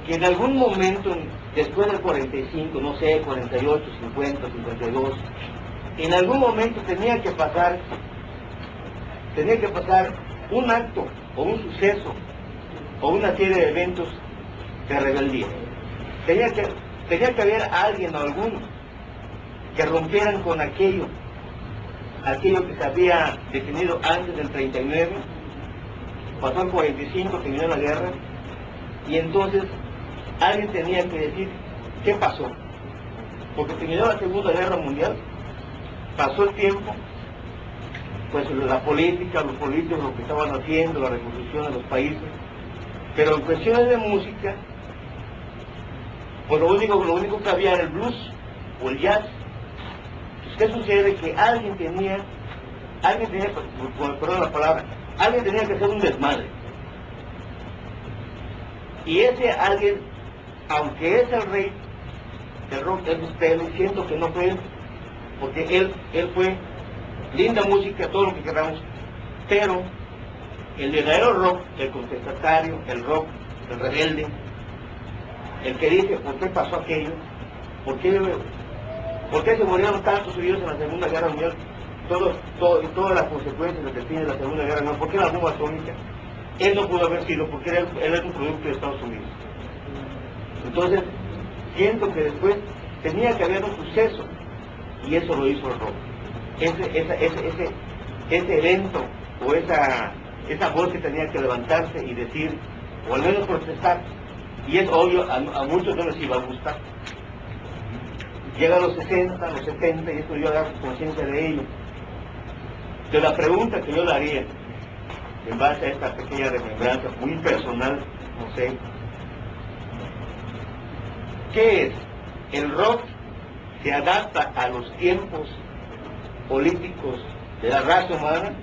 que en algún momento, después del 45, no sé, 48, 50, 52, en algún momento tenía que pasar un acto, o un suceso, o una serie de eventos de rebeldía. Tenía que haber alguien o alguno que rompieran con aquello que se había definido antes del 39, pasó el 45, terminó la guerra, y entonces alguien tenía que decir qué pasó, porque terminó la Segunda Guerra Mundial, pasó el tiempo, pues la política, los políticos, lo que estaban haciendo, la reconstrucción de los países, pero en cuestiones de música, pues lo único que había era el blues o el jazz. ¿Qué sucede? Que alguien tenía, perdón la palabra, alguien tenía que hacer un desmadre. Y ese alguien, aunque es el rey del rock, es usted, siento que no fue él, porque él fue linda música, todo lo que queramos, pero el verdadero rock, el contestatario, el rock, el rebelde, el que dice por qué pasó aquello, por qué se murieron tantos judíos en la Segunda Guerra Mundial, y todas las consecuencias que tiene la Segunda Guerra Mundial, por qué la bomba atómica, él no pudo haber sido, porque él es un producto de Estados Unidos. Entonces, siento que después tenía que haber un suceso, y eso lo hizo el rock. Ese evento, o esa voz que tenía que levantarse y decir, o al menos protestar, y es obvio, a muchos no les iba a gustar. Llega a los 60, los 70, y esto yo agarro conciencia de ello. De la pregunta que yo le haría, en base a esta pequeña remembranza muy personal, no sé, ¿qué es? ¿El rock se adapta a los tiempos políticos de la raza humana?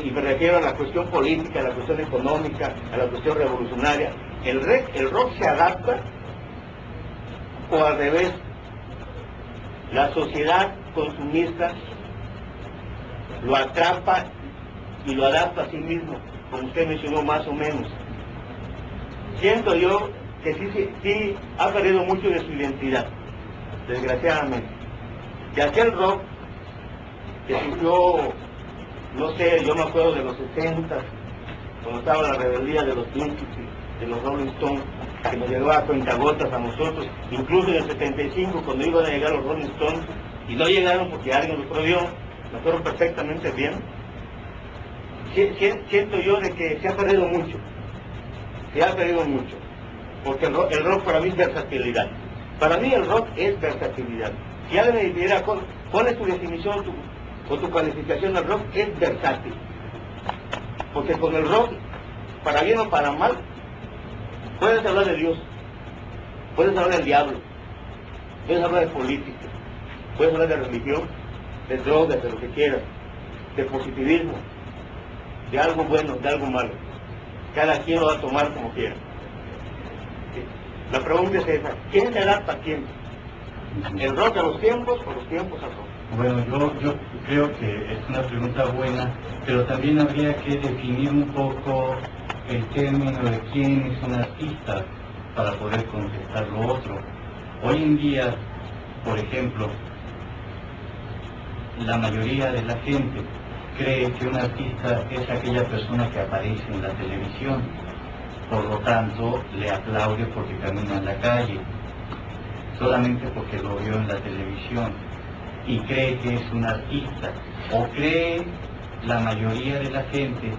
Y me refiero a la cuestión política, a la cuestión económica, a la cuestión revolucionaria. ¿El rock se adapta? ¿O al revés? La sociedad consumista lo atrapa y lo adapta a sí mismo, como usted mencionó más o menos. Siento yo que sí ha perdido mucho de su identidad, desgraciadamente. Que aquel rock que surgió, no sé, yo me acuerdo de los 60, cuando estaba la rebeldía de los Kinks, de los Rolling Stones, que nos llegó a cuentagotas a nosotros, incluso en el 75, cuando iban a llegar los Rolling Stones, y no llegaron porque alguien los prohibió, nos fueron perfectamente bien. Siento yo de que se ha perdido mucho, porque el rock para mí es versatilidad. Para mí el rock es versatilidad. Si alguien me dijera, ¿cuál es tu definición o tu calificación del rock? Es versátil. Porque con el rock, para bien o para mal, puedes hablar de Dios, puedes hablar del diablo, puedes hablar de política, puedes hablar de religión, de drogas, de lo que quieras, de positivismo, de algo bueno, de algo malo. Cada quien lo va a tomar como quiera. La pregunta es esa: ¿quién se adapta a quién? ¿El rock a los tiempos o los tiempos al rock? Bueno, yo creo que es una pregunta buena, pero también habría que definir un poco el término de quién es un artista para poder contestar lo otro. Hoy en día, por ejemplo, la mayoría de la gente cree que un artista es aquella persona que aparece en la televisión, por lo tanto le aplaude porque camina en la calle, solamente porque lo vio en la televisión, y cree que es un artista. O cree la mayoría de la gente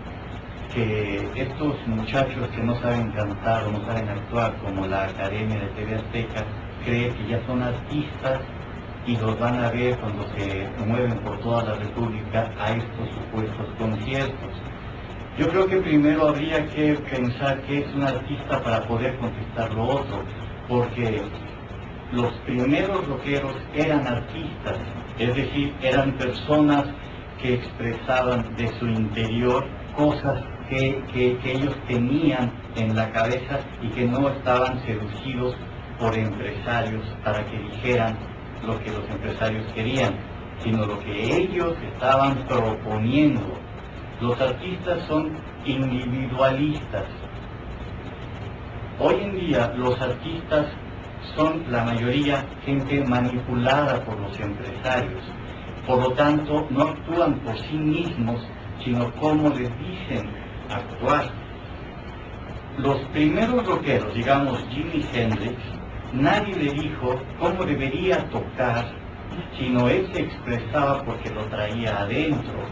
que estos muchachos que no saben cantar o no saben actuar, como la Academia de TV Azteca, cree que ya son artistas y los van a ver cuando se mueven por toda la República a estos supuestos conciertos. Yo creo que primero habría que pensar qué es un artista para poder contestar lo otro, porque los primeros rockeros eran artistas, es decir, eran personas que expresaban de su interior cosas que ellos tenían en la cabeza y que no estaban seducidos por empresarios para que dijeran lo que los empresarios querían, sino lo que ellos estaban proponiendo. Los artistas son individualistas. Hoy en día los artistas son la mayoría gente manipulada por los empresarios. Por lo tanto, no actúan por sí mismos, sino como les dicen actuar. Los primeros rockeros, digamos Jimi Hendrix, nadie le dijo cómo debería tocar, sino él se expresaba porque lo traía adentro.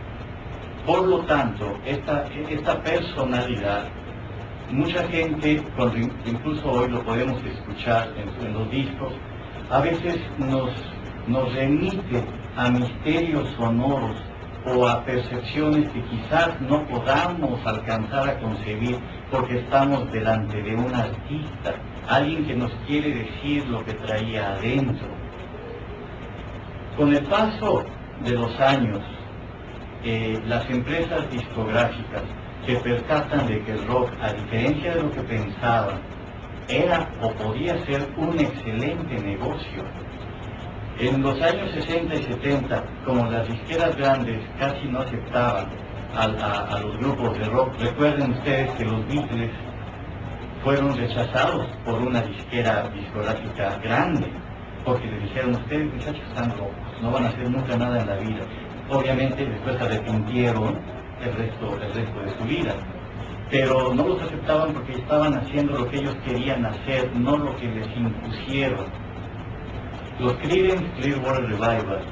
Por lo tanto, esta personalidad, mucha gente, incluso hoy lo podemos escuchar en los discos, a veces nos remite a misterios sonoros o a percepciones que quizás no podamos alcanzar a concebir porque estamos delante de un artista, alguien que nos quiere decir lo que traía adentro. Con el paso de los años, las empresas discográficas se percatan de que el rock, a diferencia de lo que pensaban, era o podía ser un excelente negocio. En los años 60 y 70, como las disqueras grandes casi no aceptaban a los grupos de rock, recuerden ustedes que los Beatles fueron rechazados por una discográfica grande, porque les dijeron: ustedes muchachos están locos, no van a hacer nunca nada en la vida. Obviamente después arrepintieron el resto de su vida, pero no los aceptaban porque estaban haciendo lo que ellos querían hacer, no lo que les impusieron. Los Creedence Clearwater Revival,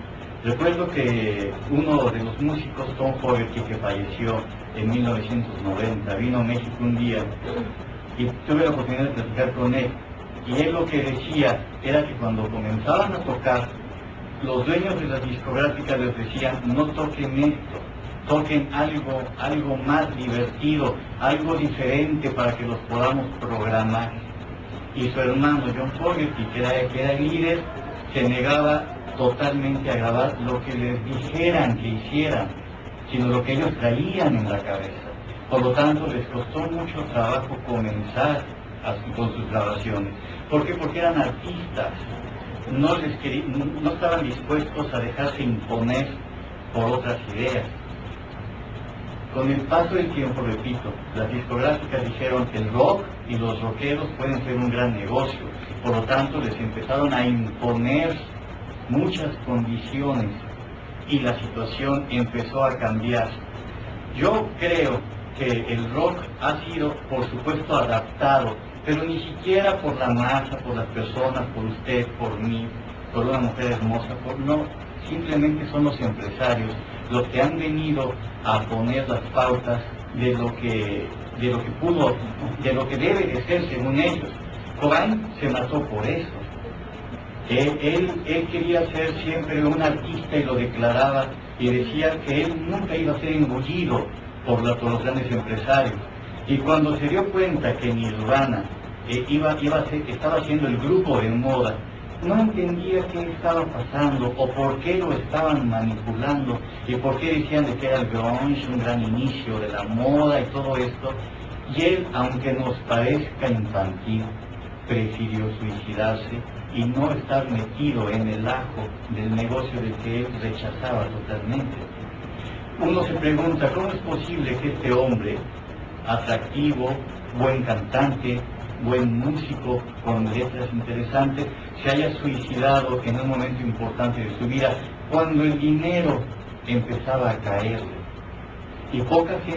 recuerdo que uno de los músicos, Tom Fogerty, que falleció en 1990, vino a México un día y tuve la oportunidad de platicar con él, y él lo que decía era que cuando comenzaban a tocar, los dueños de las discográficas les decían: no toquen esto, toquen algo más divertido, algo diferente para que los podamos programar. Y su hermano John Fogerty, que era el líder, se negaba totalmente a grabar lo que les dijeran que hicieran, sino lo que ellos traían en la cabeza. Por lo tanto, les costó mucho trabajo comenzar con sus grabaciones. ¿Por qué? Porque eran artistas, no estaban dispuestos a dejarse imponer por otras ideas. Con el paso del tiempo, repito, las discográficas dijeron que el rock y los rockeros pueden ser un gran negocio. Por lo tanto, les empezaron a imponer muchas condiciones y la situación empezó a cambiar. Yo creo que el rock ha sido, por supuesto, adaptado, pero ni siquiera por la masa, por las personas, por usted, por mí, por una mujer hermosa, no, simplemente son los empresarios los que han venido a poner las pautas de lo que debe de ser según ellos. Cobain se mató por eso. Él quería ser siempre un artista y lo declaraba, y decía que él nunca iba a ser engullido por los grandes empresarios. Y cuando se dio cuenta que Nirvana estaba haciendo el grupo de moda, no entendía qué estaba pasando o por qué lo estaban manipulando y por qué decían de que era el grunge, un gran inicio de la moda y todo esto. Y él, aunque nos parezca infantil, prefirió suicidarse y no estar metido en el ajo del negocio de que él rechazaba totalmente. Uno se pregunta, ¿cómo es posible que este hombre, atractivo, buen cantante, buen músico, con letras interesantes, se haya suicidado en un momento importante de su vida, cuando el dinero empezaba a caerle? Y poca gente